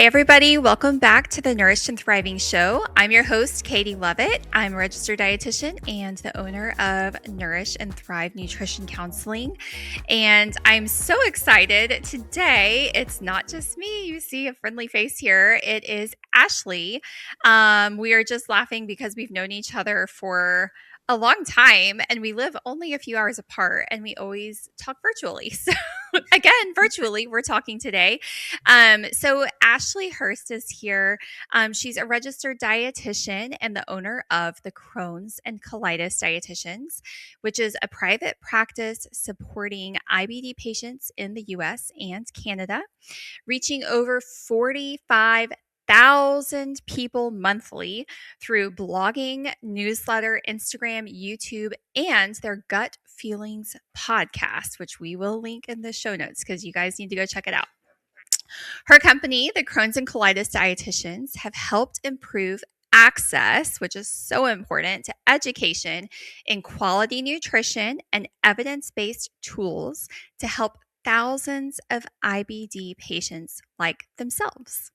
everybody. Welcome back to the Nourished and Thriving show. I'm your host, Katie Lovitt. I'm a registered dietitian and the owner of Nourish and Thrive Nutrition Counseling. And I'm so excited today. It's not just me. You see a friendly face here. It is Ashley. We are just laughing because we've known each other for a long time and we live only a few hours apart and we always talk virtually. So again, virtually, we're talking today. So Ashley Hurst is here. She's a registered dietitian and the owner of the Crohn's and Colitis Dietitians, which is a private practice supporting IBD patients in the US and Canada, reaching over 45,000 people monthly through blogging, newsletter, Instagram, YouTube, and their Gut Feelings podcast, which we will link in the show notes because you guys need to go check it out. Her company, the Crohn's and Colitis Dietitians, have helped improve access, which is so important, to education in quality nutrition and evidence-based tools to help thousands of IBD patients like themselves.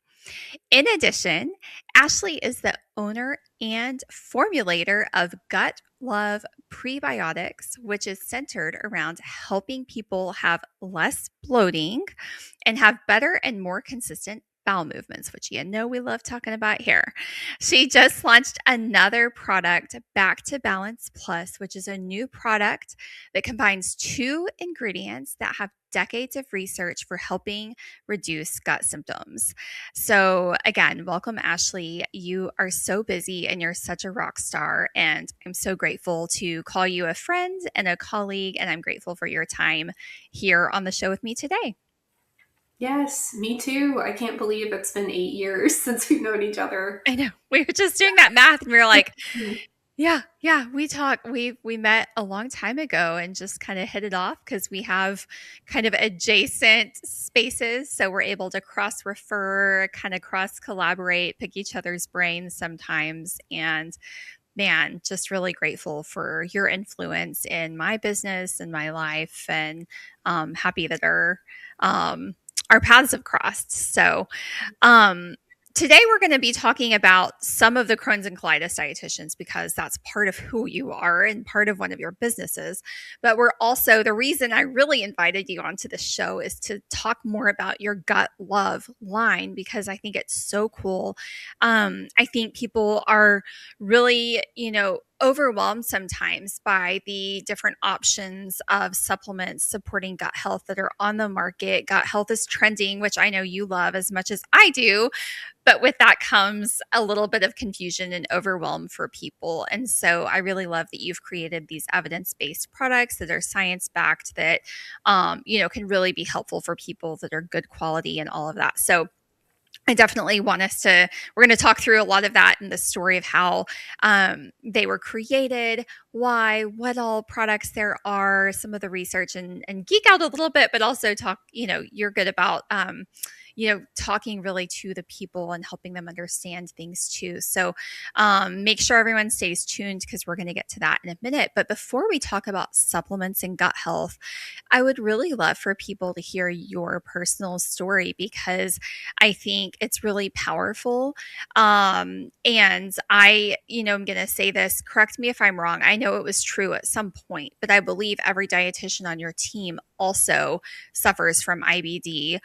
In addition, Ashley is the owner and formulator of Gut Love Prebiotics, which is centered around helping people have less bloating and have better and more consistent bowel movements, which you know we love talking about here. She just launched another product, Back to Balance Plus, which is a new product that combines two ingredients that have decades of research for helping reduce gut symptoms. So again, welcome, Ashley. You are so busy and you're such a rock star. And I'm so grateful to call you a friend and a colleague. And I'm grateful for your time here on the show with me today. Yes, me too. I can't believe it's been 8 years since we've known each other. I know. We were just doing that math and we were like, yeah, we met a long time ago and just kind of hit it off because we have kind of adjacent spaces. So we're able to cross refer, kind of cross collaborate, pick each other's brains sometimes. And man, just really grateful for your influence in my business and my life, and happy that our paths have crossed. So today we're going to be talking about some of the Crohn's and Colitis dietitians because that's part of who you are and part of one of your businesses. But we're also, the reason I really invited you onto the show is to talk more about your Gut Love line because I think it's so cool. I think people are really, overwhelmed sometimes by the different options of supplements supporting gut health that are on the market. Gut health is trending, which I know you love as much as I do. But with that comes a little bit of confusion and overwhelm for people. And so I really love that you've created these evidence-based products that are science-backed that, can really be helpful for people that are good quality and all of that. So I definitely want we're going to talk through a lot of that in the story of how they were created, why, what all products there are, some of the research and geek out a little bit, but also talk, you're good about, talking really to the people and helping them understand things too. So make sure everyone stays tuned because we're going to get to that in a minute. But before we talk about supplements and gut health, I would really love for people to hear your personal story because I think it's really powerful. And I, I'm going to say this, correct me if I'm wrong. I know it was true at some point, but I believe every dietitian on your team also suffers from IBD.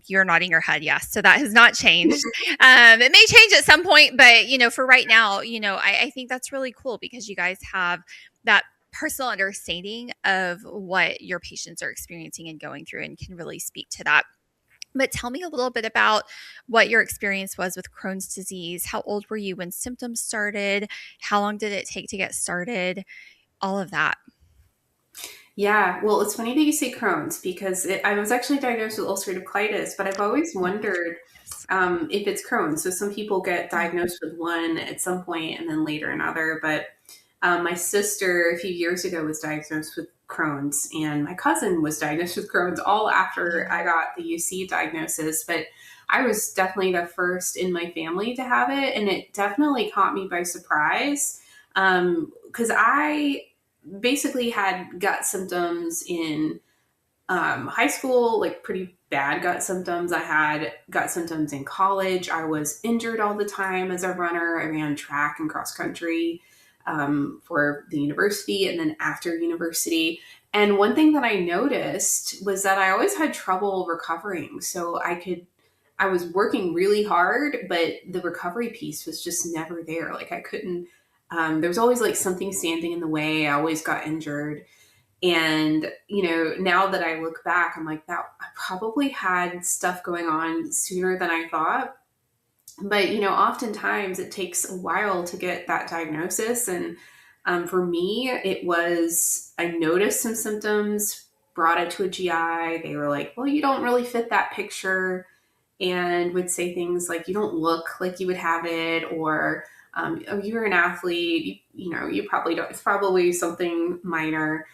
You're nodding your head. Yes. So that has not changed. It may change at some point, but, for right now, I think that's really cool because you guys have that personal understanding of what your patients are experiencing and going through and can really speak to that. But tell me a little bit about what your experience was with Crohn's disease. How old were you when symptoms started? How long did it take to get started? All of that. Yeah, well, it's funny that you say Crohn's because I was actually diagnosed with ulcerative colitis, but I've always wondered if it's Crohn's. So some people get diagnosed with one at some point and then later another. But my sister a few years ago was diagnosed with Crohn's, and my cousin was diagnosed with Crohn's all after I got the UC diagnosis. But I was definitely the first in my family to have it, and it definitely caught me by surprise because I basically had gut symptoms in high school, like pretty bad gut symptoms. I had gut symptoms in college. I was injured all the time as a runner. I ran track and cross country for the university and then after university. And one thing that I noticed was that I always had trouble recovering. So I was working really hard, but the recovery piece was just never there. Like I couldn't, there was always like something standing in the way. I always got injured. And, now that I look back, I'm like, that I probably had stuff going on sooner than I thought. But, oftentimes it takes a while to get that diagnosis. And for me, I noticed some symptoms, brought it to a GI. They were like, well, you don't really fit that picture, and would say things like, you don't look like you would have it, or, oh, you're an athlete, you probably don't, it's probably something minor.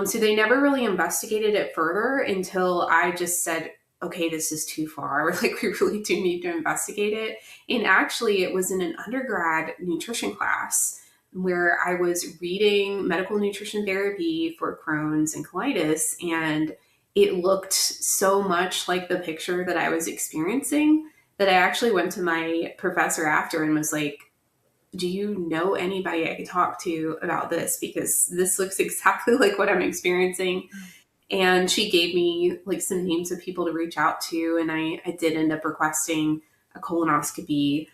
So they never really investigated it further until I just said, okay, this is too far. Like, we really do need to investigate it. And actually, it was in an undergrad nutrition class where I was reading medical nutrition therapy for Crohn's and colitis. And it looked so much like the picture that I was experiencing that I actually went to my professor after and was like, do you know anybody I could talk to about this? Because this looks exactly like what I'm experiencing. And she gave me like some names of people to reach out to. And I did end up requesting a colonoscopy,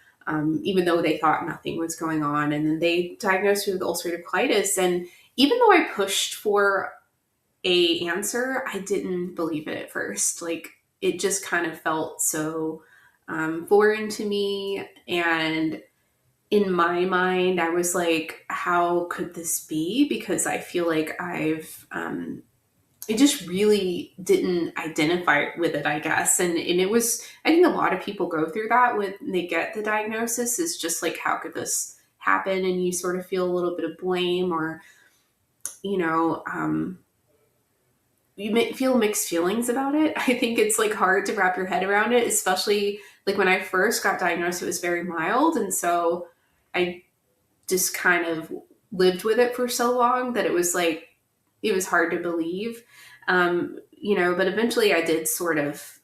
even though they thought nothing was going on. And then they diagnosed me with ulcerative colitis. And even though I pushed for a answer, I didn't believe it at first. Like, it just kind of felt so foreign to me. And in my mind, I was like, how could this be? Because I feel like I just really didn't identify with it, I guess. And it was, I think a lot of people go through that when they get the diagnosis, is just like, how could this happen? And you sort of feel a little bit of blame, or, you know, you may feel mixed feelings about it. I think it's like hard to wrap your head around it, especially like when I first got diagnosed, it was very mild. And so I just kind of lived with it for so long that it was like, it was hard to believe. But eventually I did sort of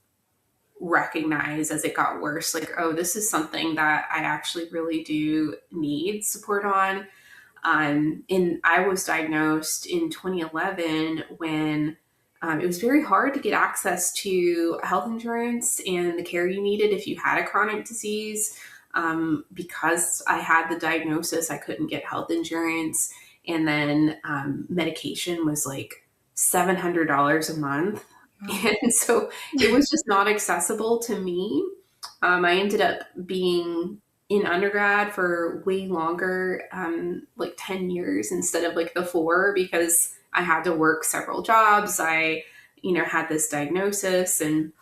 recognize as it got worse, like, oh, this is something that I actually really do need support on. And I was diagnosed in 2011 when it was very hard to get access to health insurance and the care you needed if you had a chronic disease. Because I had the diagnosis, I couldn't get health insurance. And then medication was like $700 a month. Wow. And so it was just not accessible to me. I ended up being in undergrad for way longer, like 10 years instead of like the 4, because I had to work several jobs. I, had this diagnosis and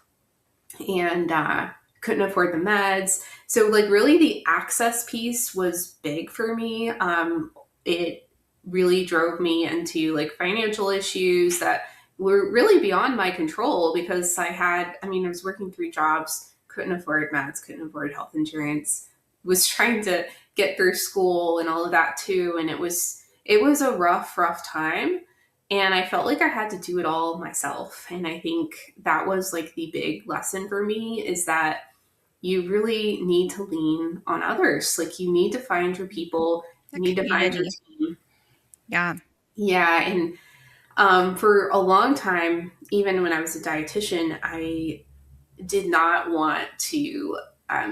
couldn't afford the meds. So like really the access piece was big for me. It really drove me into like financial issues that were really beyond my control, because I was working 3 jobs, couldn't afford meds, couldn't afford health insurance, was trying to get through school and all of that too. And it was a rough time. And I felt like I had to do it all myself. And I think that was like the big lesson for me, is that you really need to lean on others. Like, you need to find your people, you need to find your team. Yeah. Yeah. And for a long time, even when I was a dietitian, I did not want to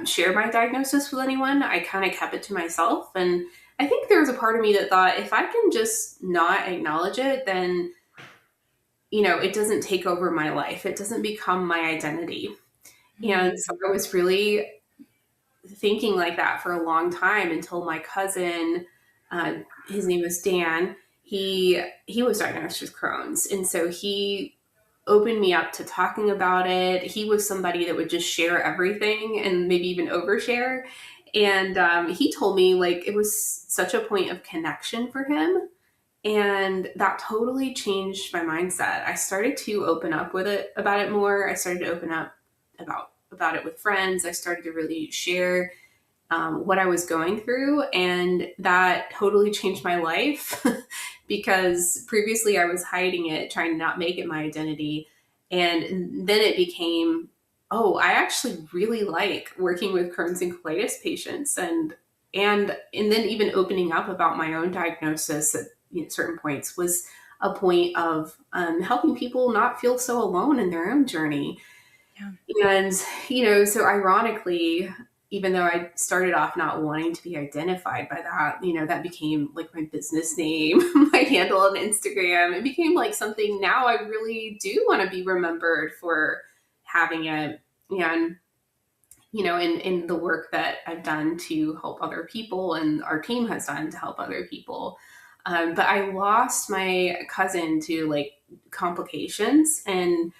share my diagnosis with anyone. I kind of kept it to myself. And I think there was a part of me that thought, if I can just not acknowledge it, then, it doesn't take over my life. It doesn't become my identity. Mm-hmm. And so I was really thinking like that for a long time until my cousin, his name was Dan, he was diagnosed with Crohn's. And so he opened me up to talking about it. He was somebody that would just share everything and maybe even overshare. And he told me like it was such a point of connection for him. And that totally changed my mindset. I started to open up about it more. I started to open up about it with friends. I started to really share what I was going through, and that totally changed my life because previously I was hiding it, trying to not make it my identity. And then it became, oh, I actually really like working with Crohn's and colitis patients, and then even opening up about my own diagnosis at certain points was a point of helping people not feel so alone in their own journey. Yeah. And, so ironically, even though I started off not wanting to be identified by that, that became like my business name, my handle on Instagram. It became like something now I really do want to be remembered for having it. And, in the work that I've done to help other people and our team has done to help other people. But I lost my cousin to like complications. And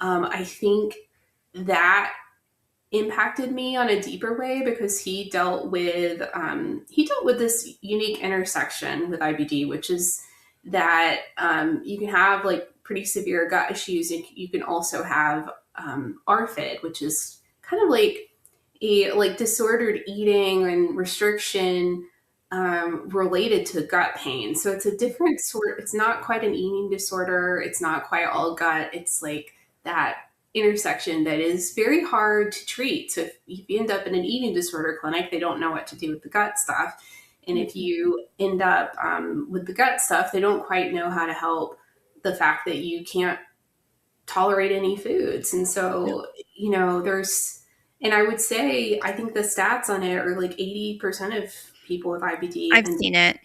I think that impacted me on a deeper way because he dealt with this unique intersection with IBD, which is that you can have like pretty severe gut issues, and you can also have ARFID, which is kind of like a like disordered eating and restriction related to gut pain. So it's a different sort. It's not quite an eating disorder. It's not quite all gut. It's like that intersection that is very hard to treat. So if you end up in an eating disorder clinic, they don't know what to do with the gut stuff. And if you end up with the gut stuff, they don't quite know how to help the fact that you can't tolerate any foods. And so, and I would say, I think the stats on it are like 80% of people with IBD. I've seen it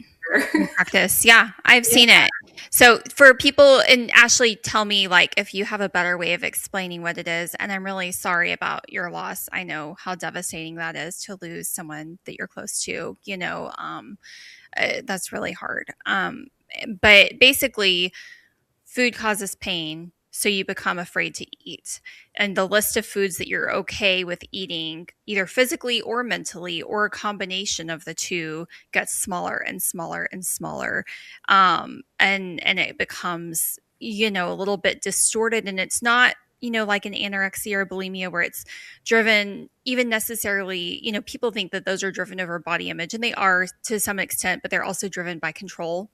in practice. Yeah, I've seen it. So for people, and Ashley, tell me like if you have a better way of explaining what it is. And I'm really sorry about your loss. I know how devastating that is to lose someone that you're close to. That's really hard. But basically, food causes pain, so you become afraid to eat. And the list of foods that you're okay with eating, either physically or mentally, or a combination of the two, gets smaller and smaller and smaller. And it becomes, a little bit distorted. And it's not, like an anorexia or bulimia where it's driven even necessarily, people think that those are driven over body image, and they are to some extent, but they're also driven by control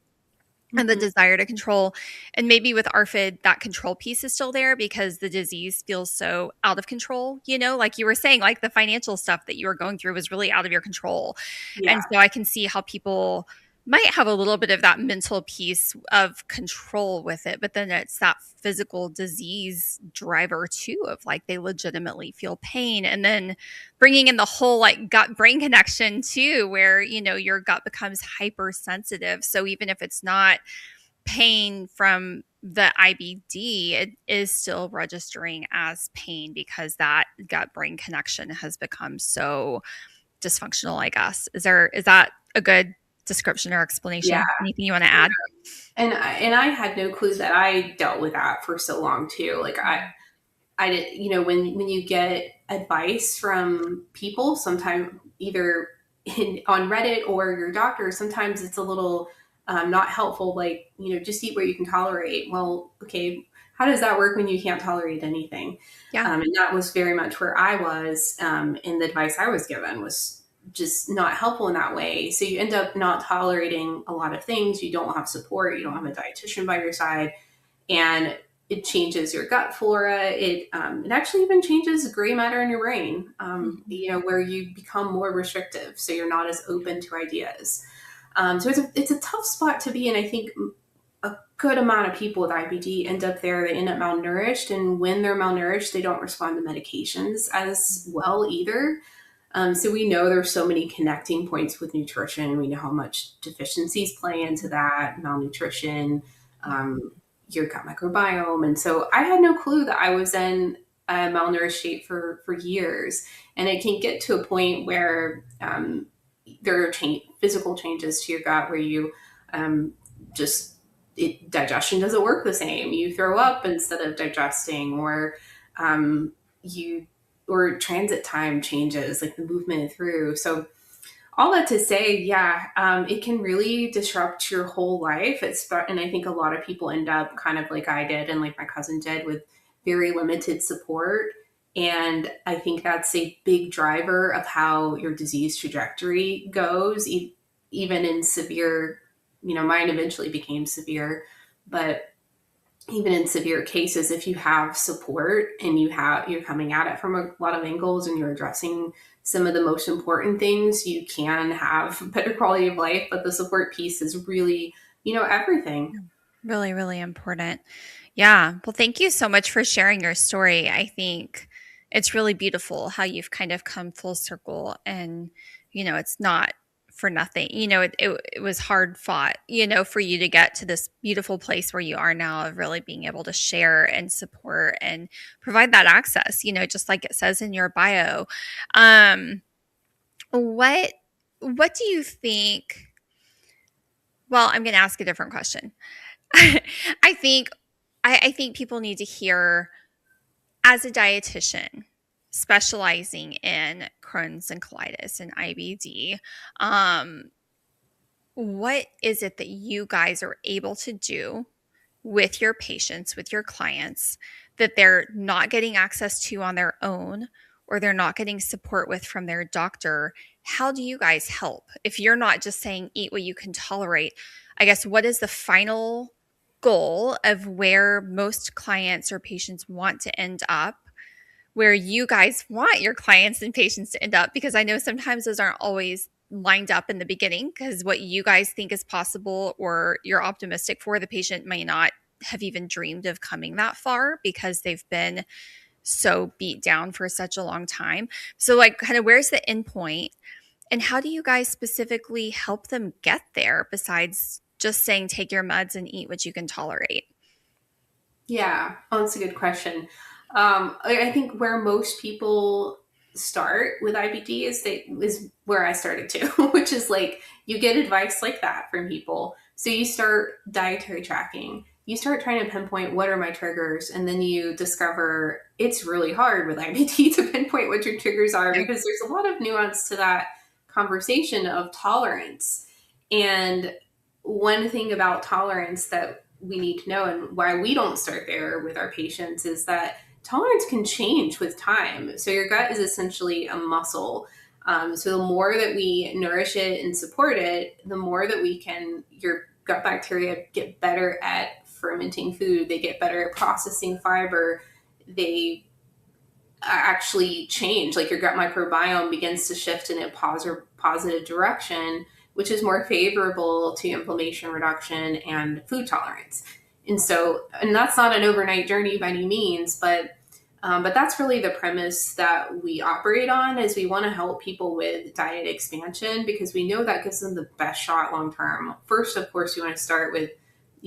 and the desire to control. And maybe with ARFID, that control piece is still there because the disease feels so out of control, like you were saying, like the financial stuff that you were going through was really out of your control. Yeah. And so I can see how people might have a little bit of that mental piece of control with it, but then it's that physical disease driver too, of like they legitimately feel pain. And then bringing in the whole like gut brain connection too, where, your gut becomes hypersensitive. So even if it's not pain from the IBD, it is still registering as pain because that gut brain connection has become so dysfunctional, I guess. Is that a good description or explanation? Yeah. Anything you want to add? And I had no clue that I dealt with that for so long too. Like I did, when you get advice from people, sometimes either on Reddit or your doctor, sometimes it's a little not helpful. Like, just eat what you can tolerate. Well, okay, how does that work when you can't tolerate anything? Yeah. And that was very much where I was. And the advice I was given was just not helpful in that way. So you end up not tolerating a lot of things. You don't have support. You don't have a dietitian by your side. And it changes your gut flora. It actually even changes gray matter in your brain, where you become more restrictive. So you're not as open to ideas. So it's a tough spot to be in. I think a good amount of people with IBD end up there. They end up malnourished. And when they're malnourished, they don't respond to medications as well either. So we know there's so many connecting points with nutrition. We know how much deficiencies play into that, malnutrition, your gut microbiome. And so I had no clue that I was in a malnourished state for years. And it can get to a point where there are physical changes to your gut where you digestion doesn't work the same. You throw up instead of digesting, or or transit time changes, like the movement through. So all that to say, it can really disrupt your whole life. And I think a lot of people end up kind of like I did and like my cousin did, with very limited support. And I think that's a big driver of how your disease trajectory goes, even in severe, mine eventually became severe, but even in severe cases, if you have support and you're coming at it from a lot of angles and you're addressing some of the most important things, you can have better quality of life. But the support piece is really, everything. Really, really important. Yeah. Well, thank you so much for sharing your story. I think it's really beautiful how you've kind of come full circle and, it's not for nothing. It was hard fought, for you to get to this beautiful place where you are now of really being able to share and support and provide that access, just like it says in your bio. Um, what, what do you think? Well, I'm going to ask a different question. I think I think people need to hear, as a dietitian specializing in Crohn's and colitis and IBD, um, what is it that you guys are able to do with your patients, with your clients, that they're not getting access to on their own or they're not getting support with from their doctor? How do you guys help? If you're not just saying eat what you can tolerate, I guess what is the final goal of where most clients or patients want to end up, where you guys want your clients and patients to end up? Because I know sometimes those aren't always lined up in the beginning, because what you guys think is possible or you're optimistic for, the patient may not have even dreamed of coming that far because they've been so beat down for such a long time. So, like, kind of where's the end point, and how do you guys specifically help them get there besides just saying take your meds and eat what you can tolerate? Yeah, oh, that's a good question. I think where most people start with IBD is where I started too, which is like you get advice like that from people. So you start dietary tracking. You start trying to pinpoint what are my triggers, and then you discover it's really hard with IBD to pinpoint what your triggers are Yeah. because there's a lot of nuance to that conversation of tolerance. And one thing about tolerance that we need to know, and why we don't start there with our patients, is that tolerance can change with time. So your gut is essentially a muscle. So the more that we nourish it and support it, the more that your gut bacteria get better at fermenting food. They get better at processing fiber. They actually change. Like your gut microbiome begins to shift in a positive direction, which is more favorable to inflammation reduction and food tolerance. And that's not an overnight journey by any means, but that's really the premise that we operate on. Is we want to help people with diet expansion because we know that gives them the best shot long term. First, of course, you want to start with,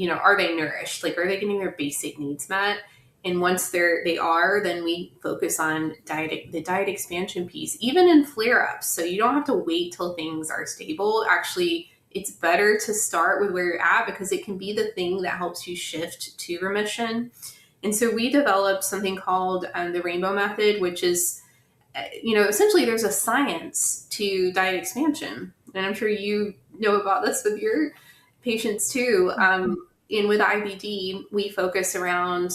are they nourished? Like, are they getting their basic needs met? And once they are, then we focus on the diet expansion piece, even in flare ups. So you don't have to wait till things are stable. Actually, it's better to start with where you're at because it can be the thing that helps you shift to remission. And so we developed something called the Rainbow Method, which is, essentially there's a science to diet expansion. And I'm sure you know about this with your patients too. And with IBD, we focus around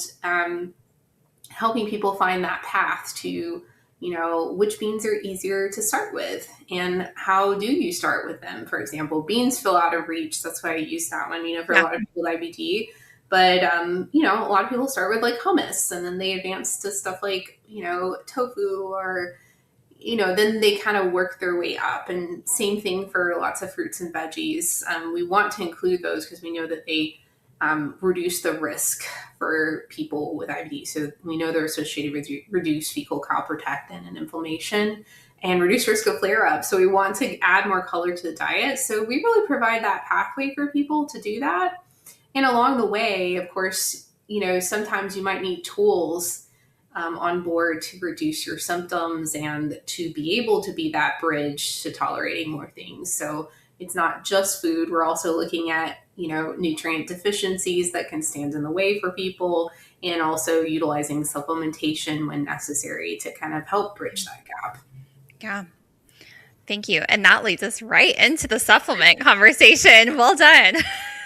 helping people find that path to, which beans are easier to start with and how do you start with them. For example, beans feel out of reach. That's why I use that one, for a Yeah. lot of people with IBD. But, a lot of people start with like hummus and then they advance to stuff like, tofu or, then they kind of work their way up. And same thing for lots of fruits and veggies. We want to include those because we know that they reduce the risk for people with IBD. So we know they're associated with reduced fecal calprotectin and inflammation and reduced risk of flare up. So we want to add more color to the diet. So we really provide that pathway for people to do that. And along the way, of course, sometimes you might need tools on board to reduce your symptoms and to be able to be that bridge to tolerating more things. So it's not just food. We're also looking at, nutrient deficiencies that can stand in the way for people and also utilizing supplementation when necessary to kind of help bridge that gap. Yeah. Thank you. And that leads us right into the supplement conversation. Well done.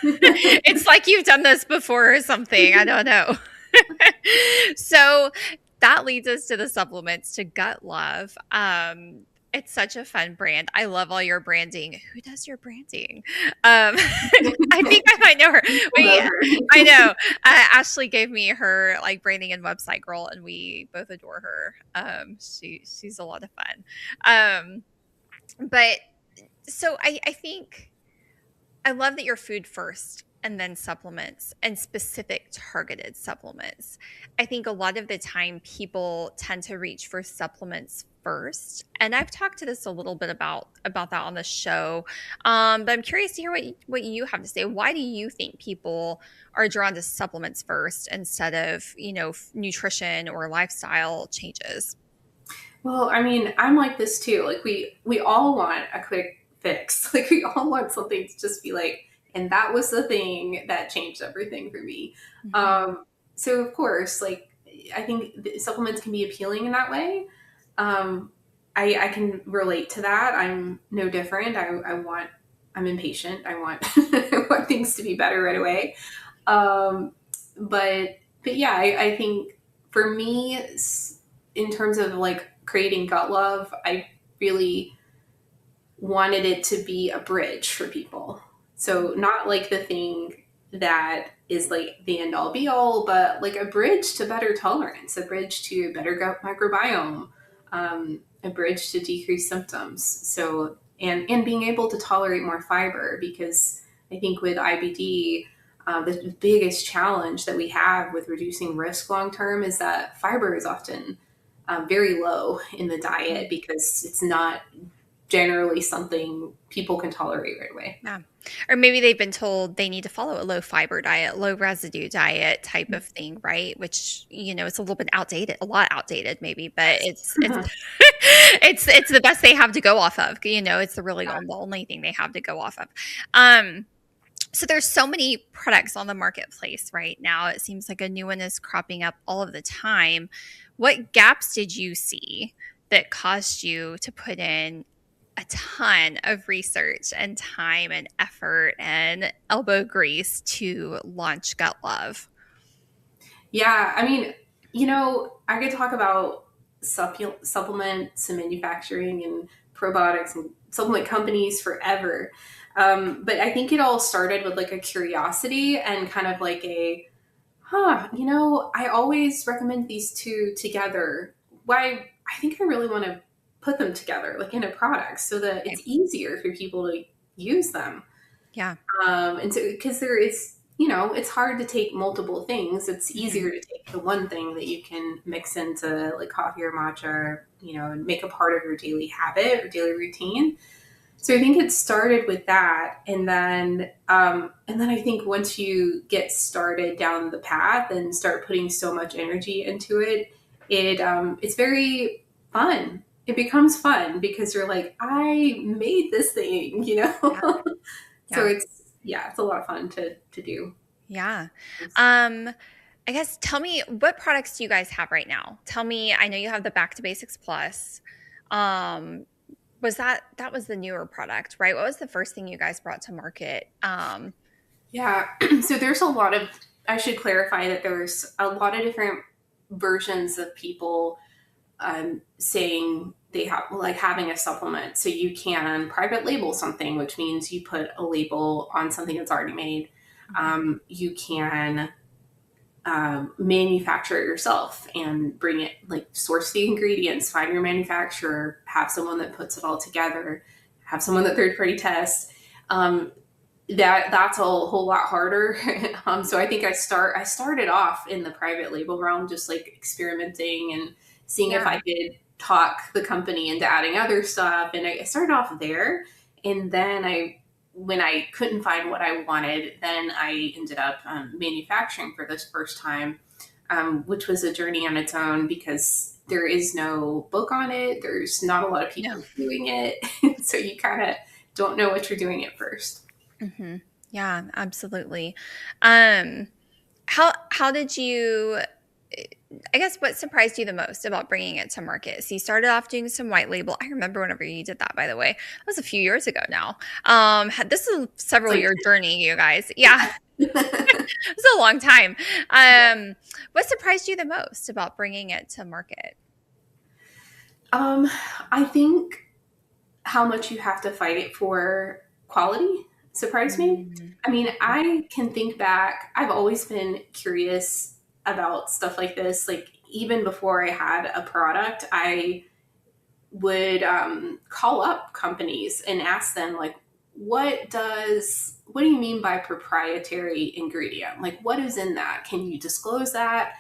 It's like you've done this before or something. I don't know. So that leads us to the supplements, to gut love. It's such a fun brand. I love all your branding. Who does your branding? I think I might know her. I know. Ashley gave me her like branding and website girl, and we both adore her. She's a lot of fun. But so I think I love that you're food first and then supplements and specific targeted supplements. I think a lot of the time people tend to reach for supplements first. And I've talked to this a little bit about that on the show. But I'm curious to hear what you have to say. Why do you think people are drawn to supplements first instead of, nutrition or lifestyle changes? Well, I mean, I'm like this too. Like we all want a quick fix. Like we all want something to just be like, and that was the thing that changed everything for me. Mhm. So of course, like I think supplements can be appealing in that way. Um, I can relate to that. I'm no different. I'm impatient. I want I want things to be better right away. Um, but yeah, I think for me, in terms of like creating gut love, I really wanted it to be a bridge for people. So not like the thing that is like the end all be all, but like a bridge to better tolerance, a bridge to better gut microbiome, a bridge to decrease symptoms. So and being able to tolerate more fiber, because I think with IBD, the biggest challenge that we have with reducing risk long term is that fiber is often very low in the diet because it's not generally something people can tolerate right away. Yeah. Or maybe they've been told they need to follow a low fiber diet, low residue diet type of thing, right? Which, it's a little bit outdated, a lot outdated maybe, but it's it's the best they have to go off of. It's the only thing they have to go off of. So there's so many products on the marketplace right now. It seems like a new one is cropping up all of the time. What gaps did you see that caused you to put in a ton of research and time and effort and elbow grease to launch Gut Love? Yeah, I mean, I could talk about supplements and manufacturing and probiotics and supplement companies forever. But I think it all started with like a curiosity and kind of like I always recommend these two together. Why? I think I really want to put them together, like in a product, so that Okay. it's easier for people to use them. Yeah. And so, because there is, it's hard to take multiple things. It's Hmm. easier to take the one thing that you can mix into like coffee or matcha, and make a part of your daily habit or daily routine. So I think it started with that, and then I think once you get started down the path and start putting so much energy into it, it's very fun. It becomes fun because you're like, I made this thing. Yeah. So Yeah. it's a lot of fun to do. Yeah. Um, I guess tell me, what products do you guys have right now? Tell me, I know you have the Back to Basics Plus. Um, that was the newer product, right? What was the first thing you guys brought to market? Yeah. So there's a lot of, I should clarify that there's a lot of different versions of people saying they have like having a supplement. So you can private label something, which means you put a label on something that's already made. You can manufacture it yourself and bring it, like source the ingredients, find your manufacturer, have someone that puts it all together, have someone that third party tests. That's a whole lot harder. So I think I started off in the private label realm, just like experimenting and seeing if Yeah. I could talk the company into adding other stuff. And I started off there, and then when I couldn't find what I wanted, then I ended up manufacturing for this first time, which was a journey on its own because there is no book on it. There's not a lot of No. people doing it, so you kind of don't know what you're doing at first. Hmm. Yeah, absolutely. Um, how did you? I guess what surprised you the most about bringing it to market? So you started off doing some white label. I remember whenever you did that, by the way. That was a few years ago now. This is a It's several like, year journey, you guys. Yeah, yeah. it's a long time. What surprised you the most about bringing it to market? Um, I think. how much you have to fight it for quality surprised me. I mean, I can think back, I've always been curious about stuff like this. Like, even before I had a product, I would call up companies and ask them, like, what do you mean by proprietary ingredient? Like, what is in that? Can you disclose that?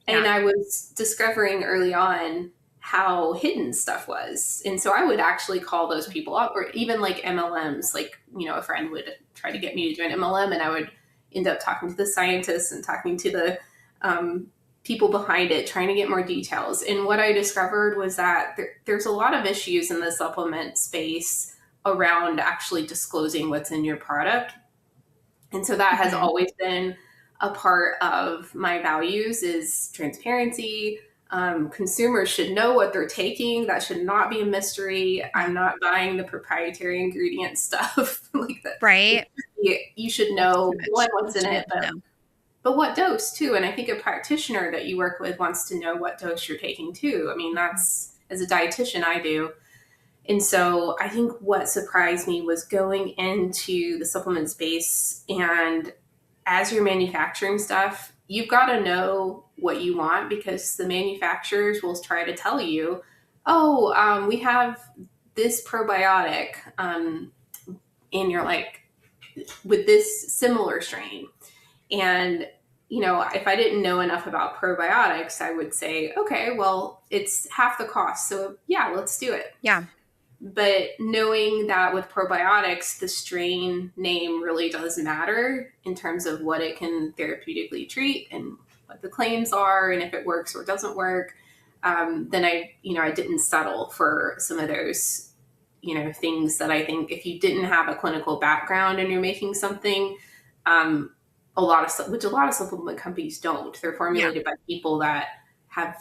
And Yeah. I was discovering early on how hidden stuff was. And so I would actually call those people up, or even like MLMs. Like, a friend would try to get me to do an MLM, and I would end up talking to the scientists and talking to the um, people behind it, trying to get more details. And what I discovered was that there's a lot of issues in the supplement space around actually disclosing what's in your product. And so that has always been a part of my values is transparency. Consumers should know what they're taking. That should not be a mystery. I'm not buying the proprietary ingredient stuff like that. Right. You should That's know too one, much. what's in it, but what dose too. And I think a practitioner that you work with wants to know what dose you're taking too. I mean, that's, as a dietitian, I do. And so I think what surprised me was going into the supplement space, and as you're manufacturing stuff, you've got to know what you want, because the manufacturers will try to tell you, oh, we have this probiotic, and you're like, with this similar strain. And, if I didn't know enough about probiotics, I would say, okay, well, it's half the cost. So yeah, let's do it. Yeah. But knowing that with probiotics, the strain name really does matter in terms of what it can therapeutically treat and what the claims are, and if it works or doesn't work, then I didn't settle for some of those, things that I think if you didn't have a clinical background and you're making something, a lot of supplement companies don't. They're formulated by people that have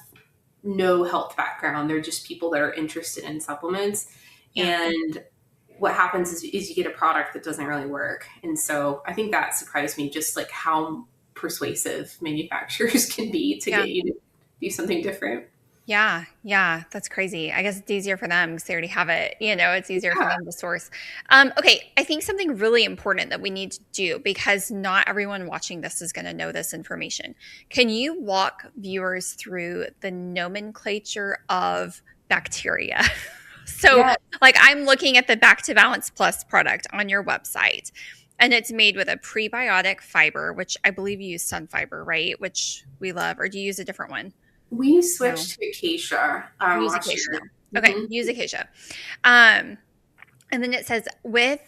no health background. They're just people that are interested in supplements. Yeah. And what happens is you get a product that doesn't really work. And so I think that surprised me, just like how persuasive manufacturers can be to get you to do something different. Yeah. Yeah. That's crazy. I guess it's easier for them because they already have it. It's easier for them to source. Okay. I think something really important that we need to do, because not everyone watching this is going to know this information. Can you walk viewers through the nomenclature of bacteria? So, like, I'm looking at the Back to Balance Plus product on your website, and it's made with a prebiotic fiber, which I believe you use sun fiber, right? Which we love. Or do you use a different one? We switched to acacia last year. Okay, use acacia. And then it says with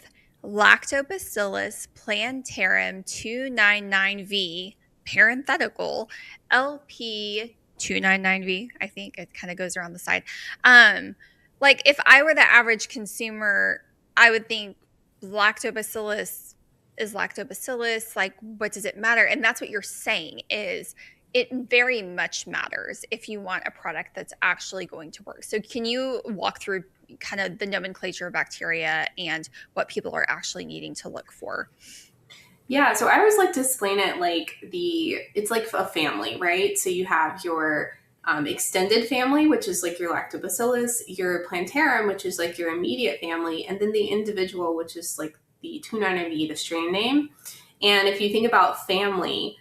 Lactobacillus plantarum 299V parenthetical LP 299V. I think it kind of goes around the side. Like, if I were the average consumer, I would think lactobacillus is lactobacillus. Like, what does it matter? And that's what you're saying is it very much matters if you want a product that's actually going to work. So can you walk through kind of the nomenclature of bacteria and what people are actually needing to look for? Yeah, so I always like to explain it like it's like a family, right? So you have your extended family, which is like your lactobacillus, your plantarum, which is like your immediate family, and then the individual, which is like the 299V, the strain name. And if you think about family,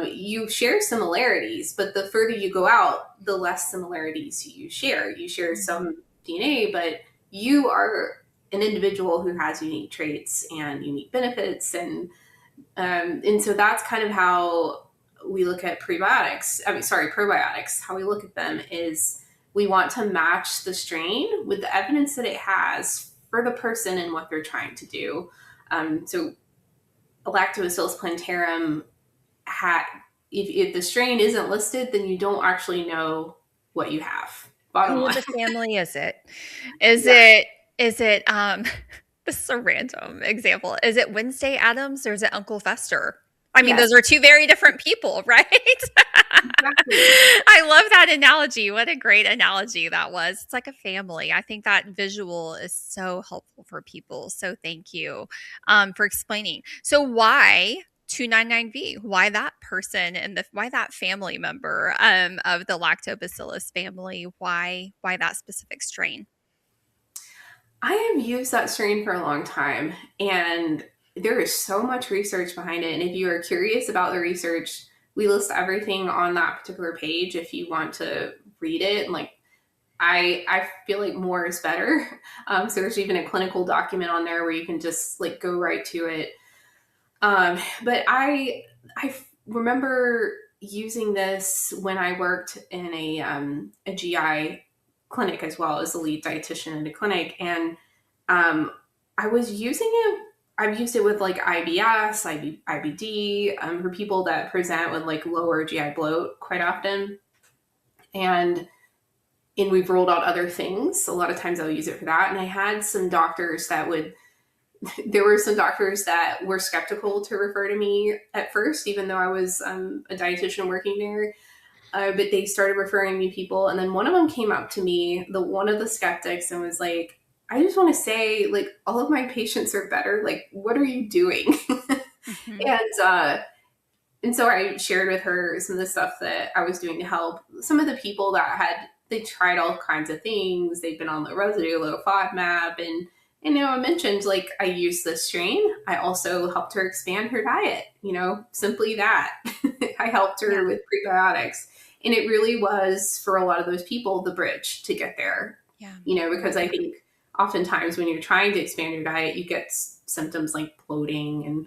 you share similarities, but the further you go out, the less similarities you share. You share some DNA, but you are an individual who has unique traits and unique benefits, and so that's kind of how we look at probiotics. How we look at them is we want to match the strain with the evidence that it has for the person and what they're trying to do. So Lactobacillus plantarum, if the strain isn't listed, then you don't actually know what you have. Bottom line. Who in the family is it? Is it this is a random example. Is it Wednesday Addams or is it Uncle Fester? I mean, those are two very different people, right? Exactly. I love that analogy. What a great analogy that was. It's like a family. I think that visual is so helpful for people. So thank you for explaining. So why 299V? Why that person and why that family member of the Lactobacillus family? Why that specific strain? I have used that strain for a long time, and there is so much research behind it. And if you are curious about the research, we list everything on that particular page if you want to read it. And like, I feel like more is better. So there's even a clinical document on there where you can just like go right to it. But I remember using this when I worked in a GI clinic as well as the lead dietitian in the clinic, and um, I was using it. I've used it with like IBS, IBD, for people that present with like lower GI bloat quite often, and we've rolled out other things. A lot of times I'll use it for that. And I had some doctors that would there were some doctors that were skeptical to refer to me at first, even though I was a dietitian working there. But they started referring me people, and then one of them came up to me, the one of the skeptics, and was like, "I just want to say, like, all of my patients are better. Like, what are you doing?" Mm-hmm. and and so I shared with her some of the stuff that I was doing to help. Some of the people that they tried all kinds of things. They've been on the residue low FODMAP, and I mentioned like I used this strain. I also helped her expand her diet. Simply that. I helped Yeah. her with prebiotics, and it really was for a lot of those people the bridge to get there. Yeah. I love Because I that. think oftentimes when you're trying to expand your diet, you get symptoms like bloating and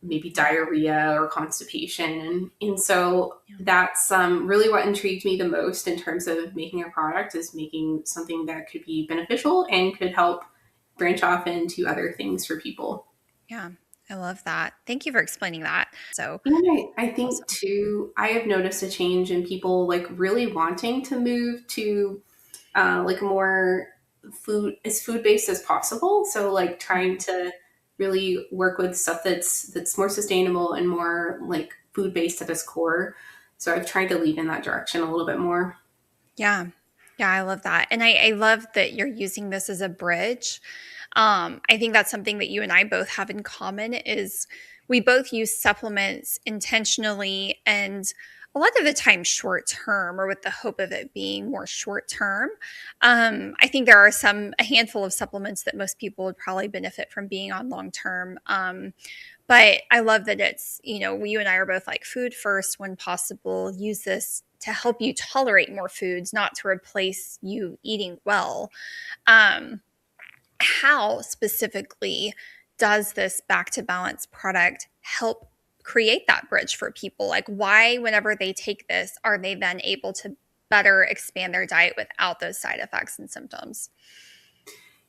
maybe diarrhea or constipation. And so Yeah. that's really what intrigued me the most in terms of making a product, is making something that could be beneficial and could help branch off into other things for people. Yeah. I love that. Thank you for explaining that. So And I think awesome. too, I have noticed a change in people like really wanting to move to like more as food based as possible. So like trying to really work with stuff that's more sustainable and more like food based at its core. So I've tried to lean in that direction a little bit more. Yeah. Yeah, I love that. And I love that you're using this as a bridge. I think that's something that you and I both have in common is we both use supplements intentionally and a lot of the time short term or with the hope of it being more short term. I think there are a handful of supplements that most people would probably benefit from being on long term. But I love that you and I are both like food first when possible. Use this to help you tolerate more foods, not to replace you eating well. Um, how specifically does this back to balance product help create that bridge for people? Like, why, whenever they take this, are they then able to better expand their diet without those side effects and symptoms?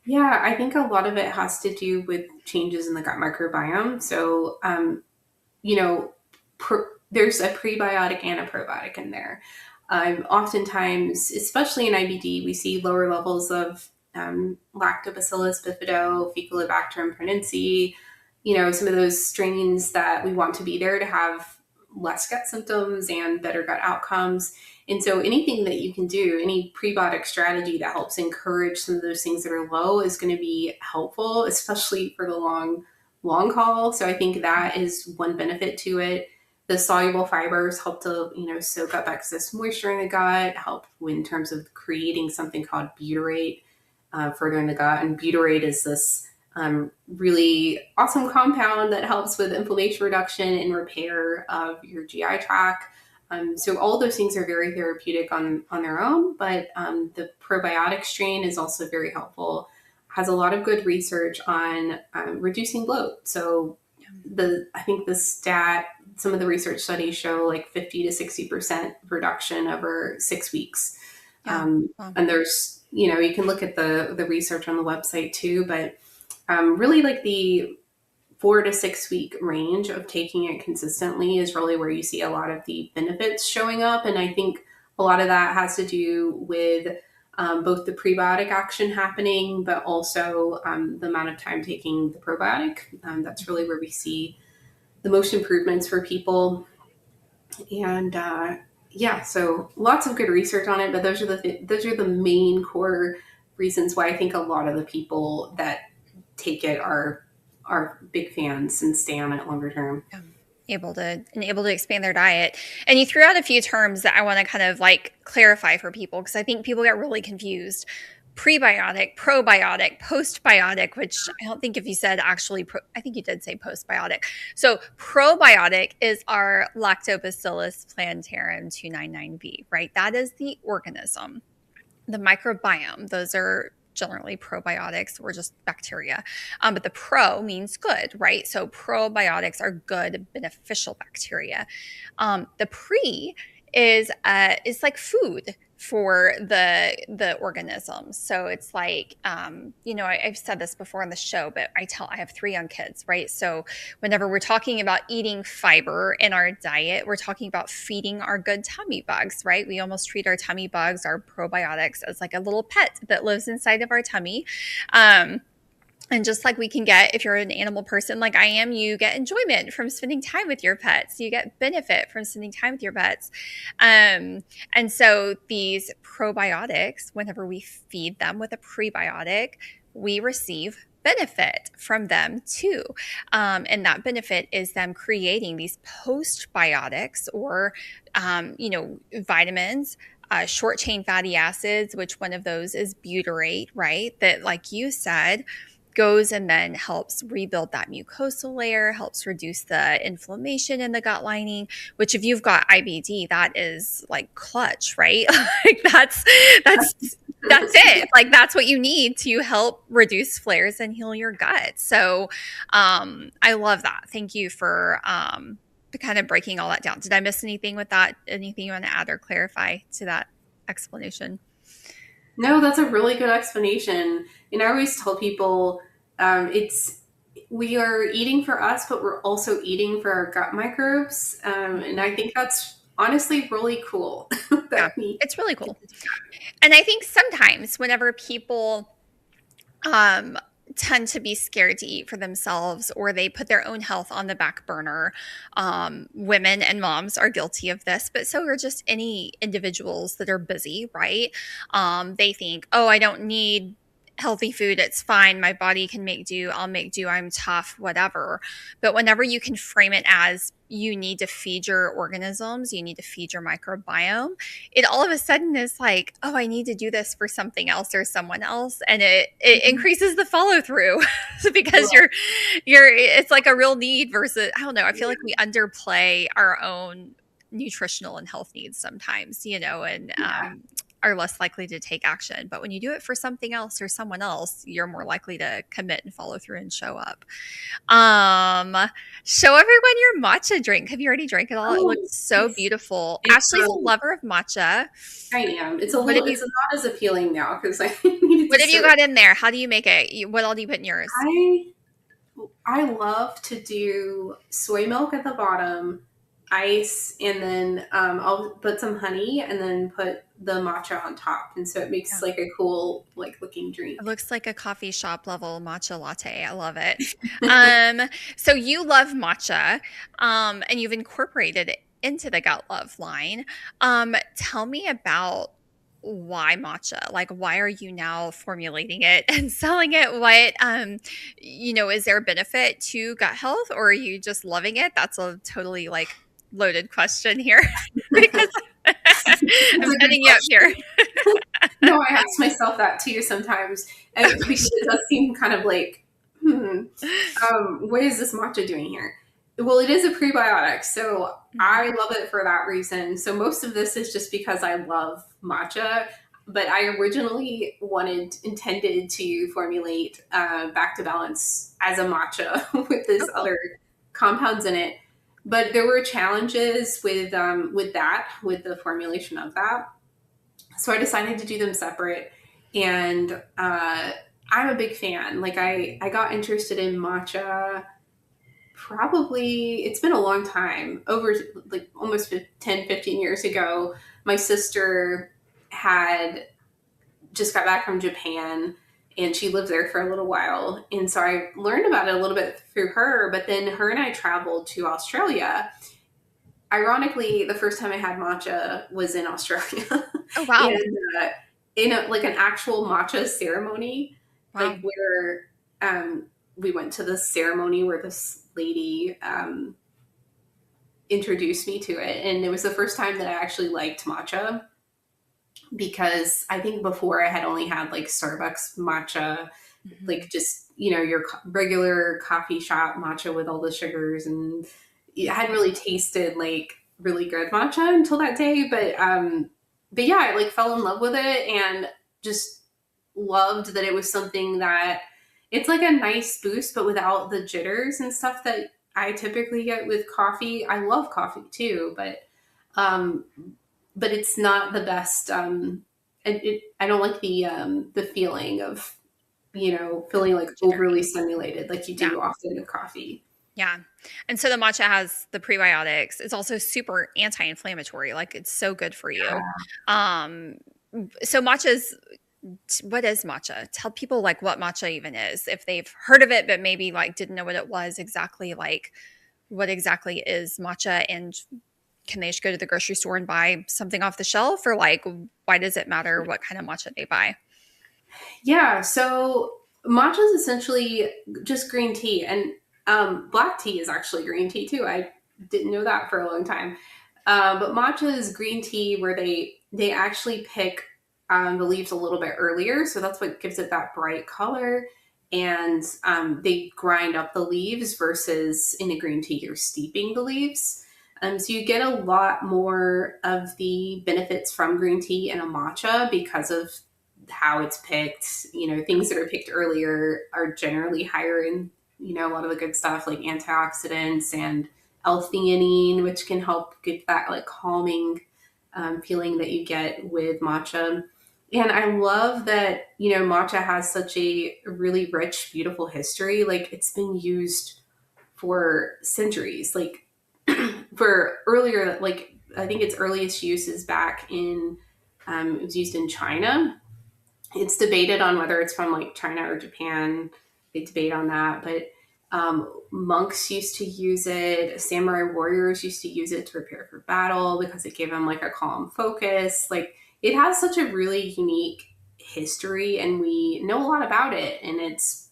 Yeah, I think a lot of it has to do with changes in the gut microbiome. So, you know, there's a prebiotic and a probiotic in there. Oftentimes, especially in IBD, we see lower levels of Lactobacillus bifido, Faecalibacterium praninci, some of those strains that we want to be there to have less gut symptoms and better gut outcomes. And so anything that you can do, any prebiotic strategy that helps encourage some of those things that are low is going to be helpful, especially for the long haul. So I think that is one benefit to it. The soluble fibers help to, soak up excess moisture in the gut, help in terms of creating something called butyrate further in the gut. And butyrate is this really awesome compound that helps with inflammation reduction and repair of your GI tract. So all those things are very therapeutic on their own, but the probiotic strain is also very helpful. Has a lot of good research on reducing bloat. So I think some of the research studies show like 50 to 60% reduction over 6 weeks. Yeah. Well, And there's, you can look at the research on the website too, but really like the 4 to 6 week range of taking it consistently is really where you see a lot of the benefits showing up. And I think a lot of that has to do with both the prebiotic action happening, but also the amount of time taking the probiotic. That's really where we see the most improvements for people. And yeah, so lots of good research on it, but those are the main core reasons why I think a lot of the people that take it are big fans and stay on it longer term. able to expand their diet. And you threw out a few terms that I want to kind of like clarify for people because I think people get really confused. prebiotic, probiotic, postbiotic, which I don't think if you said actually, I think you did say postbiotic. So probiotic is our Lactobacillus plantarum 299V, right? That is the organism. The microbiome, those are generally probiotics or just bacteria. But the pro means good, right? So probiotics are good, beneficial bacteria. The pre is like food for the organisms. So it's like, I've said this before on the show, but I have 3 young kids, right? So whenever we're talking about eating fiber in our diet, we're talking about feeding our good tummy bugs, right? We almost treat our tummy bugs, our probiotics, as like a little pet that lives inside of our tummy. And just like we can get, if you're an animal person like I am, you get enjoyment from spending time with your pets. You get benefit from spending time with your pets. And so these probiotics, whenever we feed them with a prebiotic, we receive benefit from them too. And that benefit is them creating these postbiotics or, vitamins, short chain fatty acids, which one of those is butyrate, right? That, like you said, goes and then helps rebuild that mucosal layer, helps reduce the inflammation in the gut lining, which if you've got IBD, that is like clutch, right? Like that's it. Like that's what you need to help reduce flares and heal your gut. So I love that. Thank you for kind of breaking all that down. Did I miss anything with that? Anything you want to add or clarify to that explanation? No, that's a really good explanation. And I always tell people we are eating for us, but we're also eating for our gut microbes. And I think that's honestly really cool. Yeah, it's really cool. And I think sometimes whenever people tend to be scared to eat for themselves or they put their own health on the back burner, women and moms are guilty of this, but so are just any individuals that are busy, right? They think, oh, I don't need healthy food, it's fine, my body can make do, I'll make do, I'm tough, whatever. But whenever you can frame it as you need to feed your organisms, you need to feed your microbiome, it all of a sudden is like, oh, I need to do this for something else or someone else, and it increases the follow through because it's like a real need versus, I don't know, I feel like we underplay our own nutritional and health needs sometimes, and are less likely to take action. But when you do it for something else or someone else, you're more likely to commit and follow through and show up. Show everyone your matcha drink. Have you already drank it all? It looks so beautiful. Ashley's a lover of matcha. I am. It's not as appealing now because I needed What have you got in there? How do you make it? What all do you put in yours? I love to do soy milk at the bottom, ice, and then I'll put some honey and then put the matcha on top, and so it makes like a cool looking drink. It looks like a coffee shop level matcha latte. I love it. So you love matcha, and you've incorporated it into the Gut Love line. Tell me about why matcha. Like, why are you now formulating it and selling it? What is there a benefit to gut health, or are you just loving it? That's a totally loaded question here because I'm setting you up here. No, I ask myself that too sometimes, because it does seem kind of like, what is this matcha doing here? Well, it is a prebiotic, so I love it for that reason. So most of this is just because I love matcha, but I originally intended to formulate Back to Balance as a matcha with this other compounds in it. But there were challenges with the formulation of that. So I decided to do them separate, and I'm a big fan. I got interested in matcha probably, it's been a long time, over almost 10, 15 years ago. My sister had just got back from Japan, and she lived there for a little while. And so I learned about it a little bit through her, but then her and I traveled to Australia. Ironically, the first time I had matcha was in Australia. Oh, wow. And in an actual matcha ceremony, wow. Where we went to the ceremony where this lady introduced me to it. And it was the first time that I actually liked matcha. because I think before I had only had like Starbucks matcha, Mhm. like just, you know, your regular coffee shop matcha with all the sugars, and it hadn't really tasted like really good matcha until that day. But yeah, I like fell in love with it and just loved that it was something that it's like a nice boost, but without the jitters and stuff that I typically get with coffee. I love coffee too, um, but it's not the best. I don't like the feeling of, you know, feeling like overly Jittery. stimulated like you Yeah. do often with coffee. Yeah. And so the matcha has the prebiotics. It's also super anti-inflammatory. Like it's so good for you. Um so matcha's what is matcha? Tell people like what matcha even is if they've heard of it but maybe like didn't know what it was exactly, like what exactly is matcha, and can they just go to the grocery store and buy something off the shelf, or like why does it matter what kind of matcha they buy? Yeah, so matcha is essentially just green tea, and black tea is actually green tea too. I didn't know that for a long time. But matcha is green tea where they actually pick the leaves a little bit earlier, so that's what gives it that bright color. And they grind up the leaves versus in a green tea you're steeping the leaves. So you get a lot more of the benefits from green tea in a matcha because of how it's picked. You know, things that are picked earlier are generally higher in, you know, a lot of the good stuff like antioxidants and L-theanine, which can help get that like calming feeling that you get with matcha. And I love that, you know, matcha has such a really rich, beautiful history. Like it's been used for centuries. Like for earlier, like I think its earliest use is back in, it was used in China. It's debated on whether it's from like China or Japan. They debate on that, but monks used to use it. Samurai warriors used to use it to prepare for battle because it gave them like a calm focus. Like it has such a really unique history, and we know a lot about it, and it's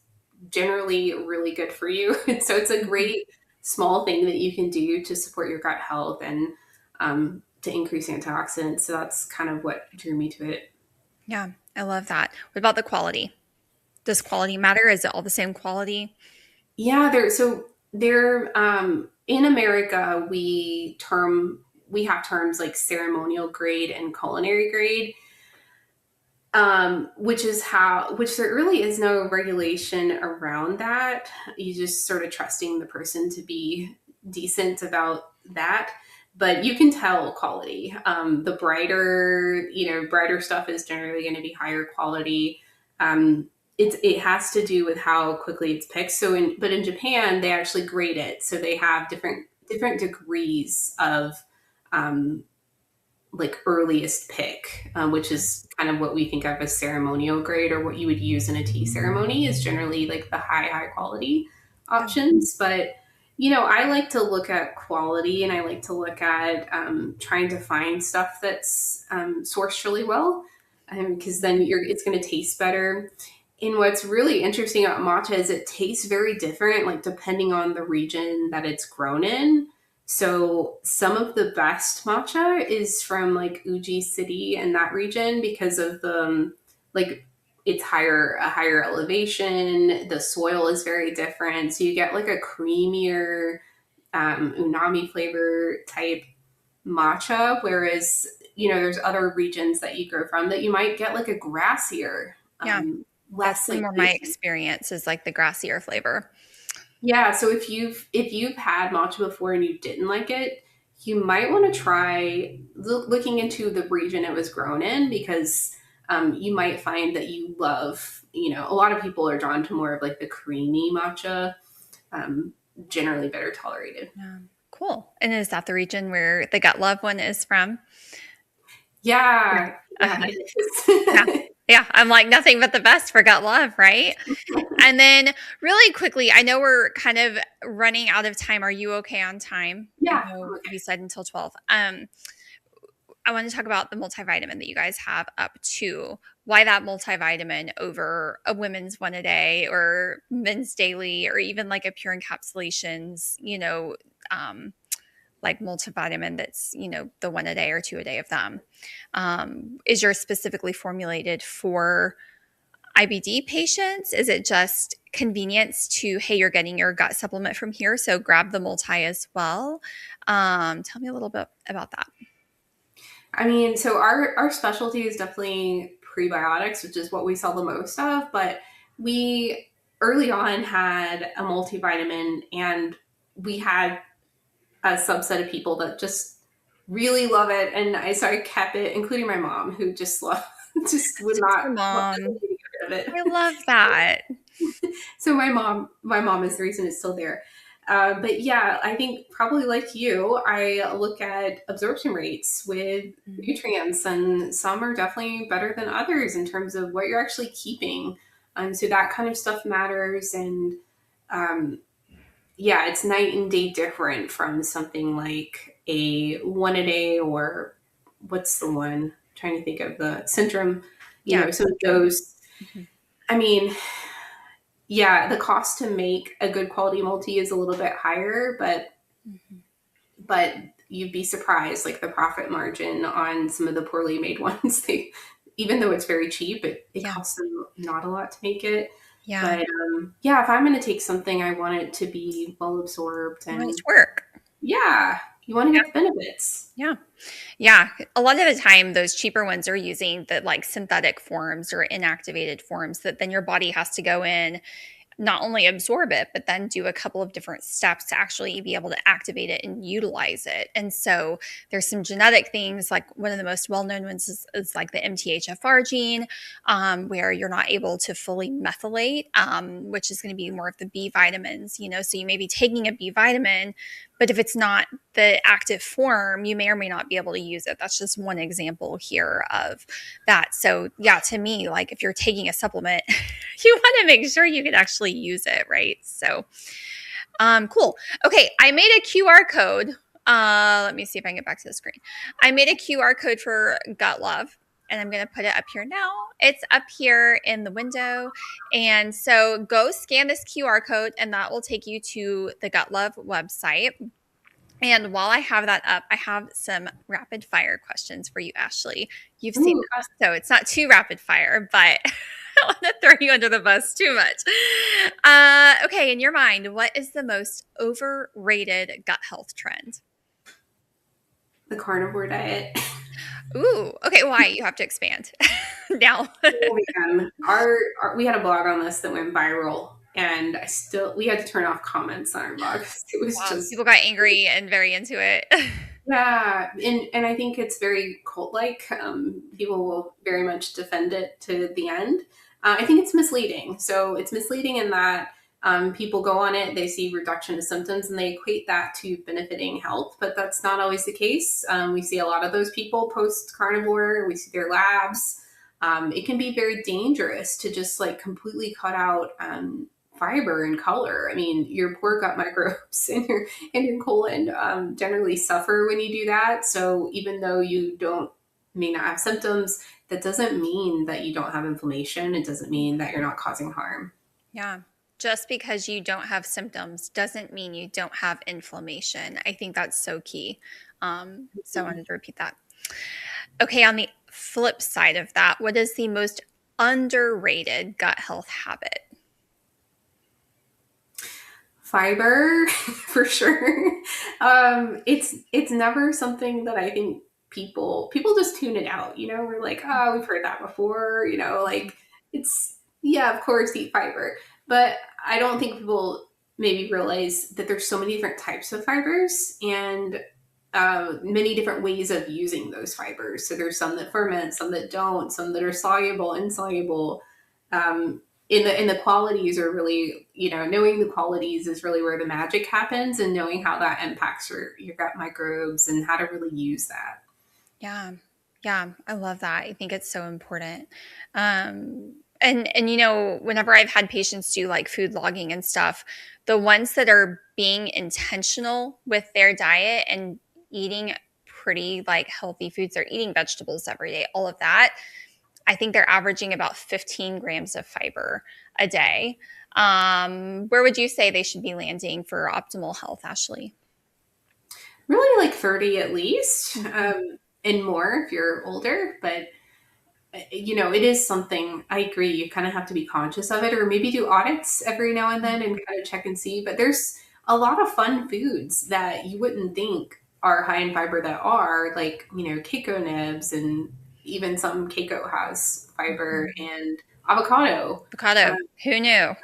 generally really good for you. So it's a Mhm. great small thing that you can do to support your gut health and to increase antioxidants. So that's kind of what drew me to it. Yeah, I love that. What about the quality? Does quality matter? Is it all the same quality? Yeah, they're in America we have terms like ceremonial grade and culinary grade, which there really is no regulation around that. You just sort of trusting the person to be decent about that. But you can tell quality. The brighter, you know, brighter stuff is generally going to be higher quality. It has to do with how quickly it's picked. But in Japan they actually grade it, so they have different degrees of um, like earliest pick, which is kind of what we think of as ceremonial grade, or what you would use in a tea ceremony is generally like the high quality Yeah. options. But you know, I like to look at quality, and I like to look at trying to find stuff that's sourced really well, because then it's going to taste better. And what's really interesting about matcha is it tastes very different, like depending on the region that it's grown in. So some of the best matcha is from like Uji City and that region because of the like it's a higher elevation. The soil is very different, so you get like a creamier unami flavor type matcha. Whereas, you know, there's other regions that you grow from that you might get like a grassier, Yeah. That's less been like more my tasty. experience, is like the grassier flavor. Yeah, so if you've had matcha before and you didn't like it, you might want to try looking into the region it was grown in, because you might find that you love. You know, a lot of people are drawn to more of like the creamy matcha, um, generally better tolerated. Yeah. Cool. And is that the region where the gut love one is from? Yeah, yeah, Okay. Yeah. it is. Yeah. I'm like nothing but the best for gut love, right? And then really quickly, I know we're kind of running out of time. Are you okay on time? I Yeah, know okay. we said until 12. I want to talk about the multivitamin that you guys have up to. Why that multivitamin over a women's one a day or men's daily, or even like a pure encapsulations, um, like multivitamin that's, the 1 a day or 2 a day of them. Is yours specifically formulated for IBD patients? Is it just convenience to, hey, you're getting your gut supplement from here, so grab the multi as well? Tell me a little bit about that. I mean, so our specialty is definitely prebiotics, which is what we sell the most of. But we early on had a multivitamin, and we had a subset of people that just really love it, and I kept it, including my mom, who just just would Just not your mom. get rid of I it. love that. So my mom is the reason it's still there. But yeah, I think probably like you, I look at absorption rates with Mhm. nutrients, and some are definitely better than others in terms of what you're actually keeping. So that kind of stuff matters. And um, yeah, it's night and day different from something like a 1 a day, or what's the one? I'm trying to think of the Centrum, Yeah. some of those. Mhm. I mean, yeah, the cost to make a good quality multi is a little bit higher, Mhm. but you'd be surprised, like the profit margin on some of the poorly made ones. They, even though it's very cheap, it Yeah. costs them not a lot to make it. Yeah. But yeah, if I'm going to take something, I want it to be well absorbed, You want it to and work. yeah, you want to get the benefits. Yeah. Yeah. A lot of the time, those cheaper ones are using the like synthetic forms or inactivated forms that then your body has to go in, not only absorb it, but then do a couple of different steps to actually be able to activate it and utilize it. And so there's some genetic things, like one of the most well-known ones is like the MTHFR gene, where you're not able to fully methylate, which is going to be more of the B vitamins, so you may be taking a B vitamin, but if it's not the active form, you may or may not be able to use it. That's just one example here of that. So yeah, to me, like if you're taking a supplement, you want to make sure you can actually use it, right? So, cool. Okay, I made a QR code. Let me see if I can get back to the screen. I made a QR code for Gut Love, and I'm going to put it up here now. It's up here in the window. And so go scan this QR code, and that will take you to the Gut Love website. And while I have that up, I have some rapid fire questions for you, Ashley. You've seen Ooh, them, so it's not too rapid fire, but I don't want to throw you under the bus too much. Okay, in your mind, what is the most overrated gut health trend? the carnivore diet. Ooh, okay, why? You have to expand now. Oh man, we had a blog on this that went viral, and we had to turn off comments on our blog. It was Wow, just people got angry and very into it. yeah, and I think it's very cult-like. People will very much defend it to the end. I think it's misleading. So it's misleading in that people go on it, they see reduction of symptoms, and they equate that to benefiting health. But that's not always the case. We see a lot of those people post carnivore. We see their labs. It can be very dangerous to just like completely cut out fiber and color. I mean, your poor gut microbes and your colon generally suffer when you do that. So even though you may not have symptoms, that doesn't mean that you don't have inflammation. It doesn't mean that you're not causing harm. Yeah. Just because you don't have symptoms doesn't mean you don't have inflammation. I think that's so key. So I wanted to repeat that. Okay, on the flip side of that, what is the most underrated gut health habit? Fiber, for sure. It's never something that I think people just tune it out. We're like, oh, we've heard that before. Like it's yeah, of course, eat fiber, but I don't think people maybe realize that there's so many different types of fibers, and many different ways of using those fibers. So there's some that ferment, some that don't, some that are soluble, insoluble. Um, in the qualities are really, knowing the qualities is really where the magic happens, and knowing how that impacts your gut microbes and how to really use that. Yeah. Yeah, I love that. I think it's so important. And whenever I've had patients do like food logging and stuff, the ones that are being intentional with their diet and eating pretty like healthy foods, they're eating vegetables every day, all of that, I think they're averaging about 15 grams of fiber a day. Where would you say they should be landing for optimal health, Ashley? really like 30 at least, Mhm. and more if you're older. But it is something. I agree. You kind of have to be conscious of it, or maybe do audits every now and then and kind of check and see. But there's a lot of fun foods that you wouldn't think are high in fiber that are, like, keiko nibs, and even some keiko has fiber, Mhm. and avocado. Avocado. Who knew?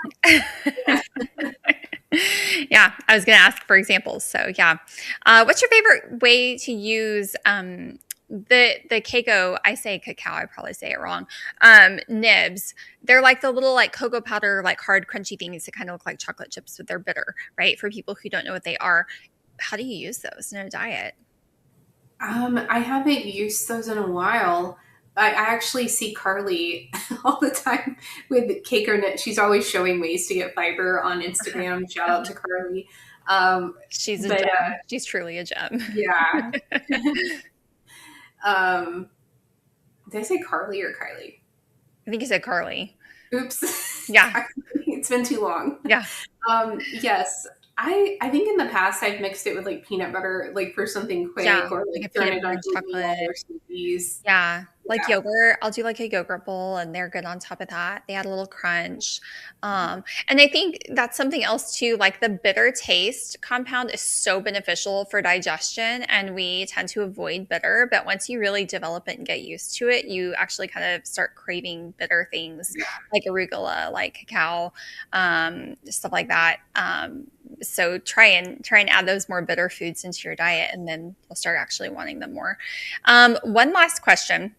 Yeah, I was going to ask for examples. So yeah, what's your favorite way to use the Keiko? I say cacao. I probably say it wrong. Nibs. They're like the little like cocoa powder, like hard crunchy things that kind of look like chocolate chips, but they're bitter, right? For people who don't know what they are, how do you use those in a diet? I haven't used those in a while. I actually see Carly all the time with Keiko Knit. She's always showing ways to get fiber on Uh-huh. Instagram. Shout out Uh-huh. to Carly. Um, She's a but gem. She's truly a gem. yeah. um, did I say Carly or Kylie? I think you said Carly. Oops. Yeah. It's been too long. Yeah. Yes. I think in the past I've mixed it with like peanut butter, like for something Yeah. quick, or Like like a thrown peanut it butter on and oatmeal chocolate. or smoothies. Yeah, like Yeah. yogurt. I'll do like a yogurt bowl and they're good on top of that. They add a little crunch. And I think that's something else too, like the bitter taste compound is so beneficial for digestion and we tend to avoid bitter. But once you really develop it and get used to it, you actually kind of start craving bitter things like arugula, like cacao, stuff like that. So try and add those more bitter foods into your diet and then you'll start actually wanting them more. One last question.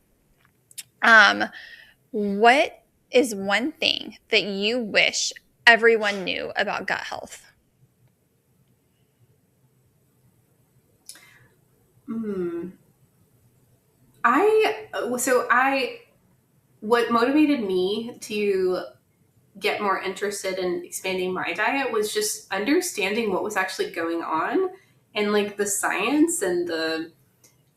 Um, what is one thing that you wish everyone knew about gut health? Hmm. I so I what motivated me to get more interested in expanding my diet was just understanding what was actually going on, and like the science, and the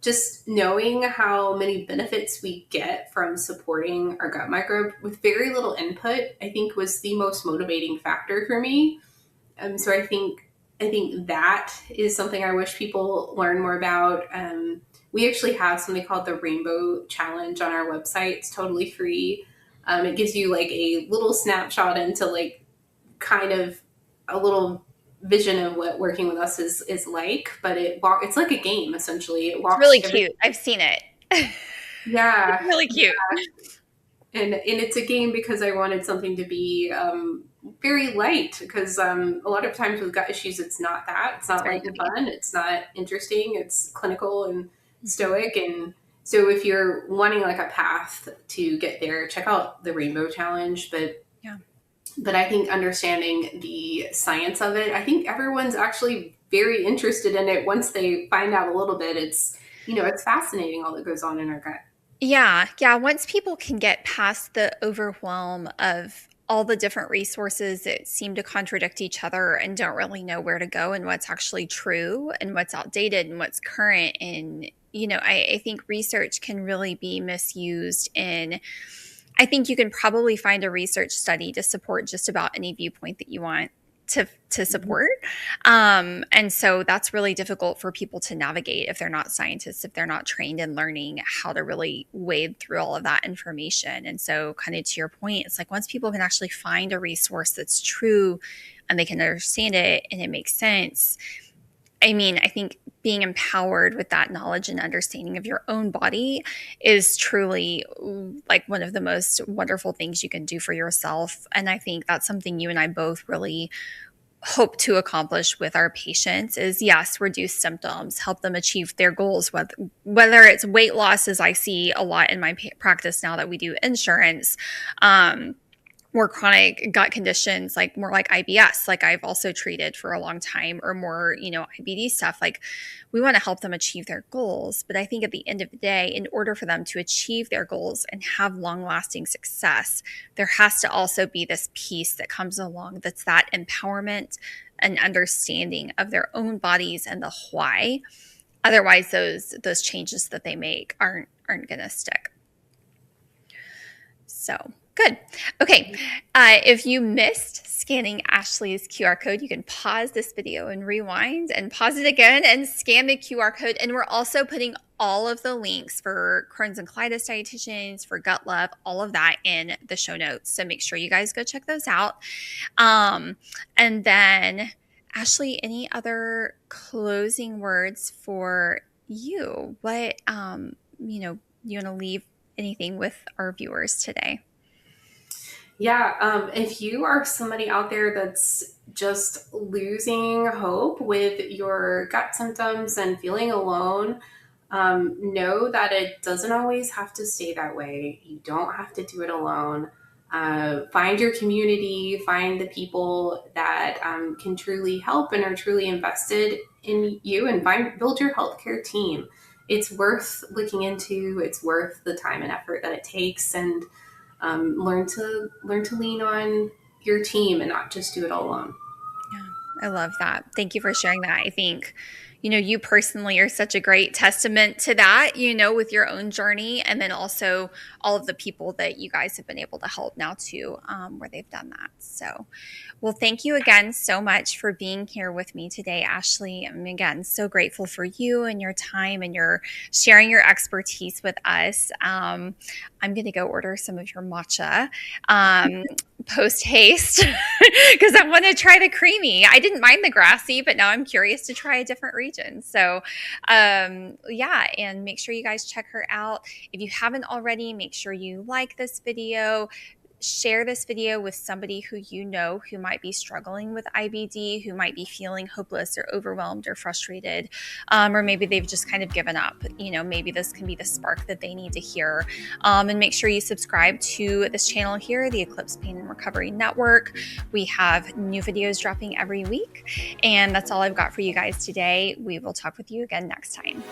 just knowing how many benefits we get from supporting our gut microbe with very little input. I think was the most motivating factor for me. So I think that is something I wish people learn more about. We actually have something called the Rainbow Challenge on our website. It's totally free. It gives you like a little snapshot into like kind of a little vision of what working with us is like. But it's like a game essentially. It It's walks really every. cute. I've seen it. It's Yeah, really cute. and it's a game because I wanted something to be very light, because a lot of times with gut issues it's not that, it's It's not very light and heavy. fun, it's not interesting, it's clinical and Mhm. stoic. And so if you're wanting like a path to get there, check out the Rainbow Challenge. Yeah. But I think understanding the science of it, I think everyone's actually very interested in it once they find out a little bit. It's fascinating all that goes on in our gut. Yeah, yeah. Once people can get past the overwhelm of all the different resources that seem to contradict each other and don't really know where to go and what's actually true and what's outdated and what's current. And, I think research can really be misused in. I think you can probably find a research study to support just about any viewpoint that you want to support. And so that's really difficult for people to navigate if they're not scientists, if they're not trained in learning how to really wade through all of that information. And so, kind of to your point, it's like once people can actually find a resource that's true and they can understand it and it makes sense. I mean, I think being empowered with that knowledge and understanding of your own body is truly like one of the most wonderful things you can do for yourself. And I think that's something you and I both really hope to accomplish with our patients is yes, reduce symptoms, help them achieve their goals, whether it's weight loss, as I see a lot in my practice now that we do insurance, more chronic gut conditions, like more like IBS, like I've also treated for a long time, or more, IBD stuff. Like we want to help them achieve their goals. But I think at the end of the day, in order for them to achieve their goals and have long lasting success, there has to also be this piece that comes along that's that empowerment and understanding of their own bodies and the why. Otherwise, those changes that they make aren't going to stick. So good. Okay. If you missed scanning Ashley's QR code. You can pause this video and rewind and pause it again and scan the QR code. And we're also putting all of the links for Crohn's and Colitis dietitians, for Gut Love, all of that in the show notes. So make sure you guys go check those out. And then, Ashley, any other closing words for you? What, you want to leave anything with our viewers today? Yeah, if you are somebody out there that's just losing hope with your gut symptoms and feeling alone, know that it doesn't always have to stay that way. You don't have to do it alone. Find your community, find the people that can truly help and are truly invested in you, and build your healthcare team. It's worth looking into. It's worth the time and effort that it takes, and learn to lean on your team and not just do it all alone. Yeah, I love that. Thank you for sharing that. I think, you personally are such a great testament to that, with your own journey, and then also all of the people that you guys have been able to help now too, where they've done that. So, well, thank you again so much for being here with me today, Ashley. I'm again so grateful for you and your time and your sharing your expertise with us. I'm going to go order some of your matcha post haste because I want to try the creamy. I didn't mind the grassy, but now I'm curious to try a different region. So yeah, and make sure you guys check her out. If you haven't already, make sure you like this video. Share this video with somebody who who might be struggling with IBD, who might be feeling hopeless or overwhelmed or frustrated, or maybe they've just kind of given up. Maybe this can be the spark that they need to hear. And make sure you subscribe to this channel here, the Eclipse Pain and Recovery Network. We have new videos dropping every week. And that's all I've got for you guys today. We will talk with you again next time.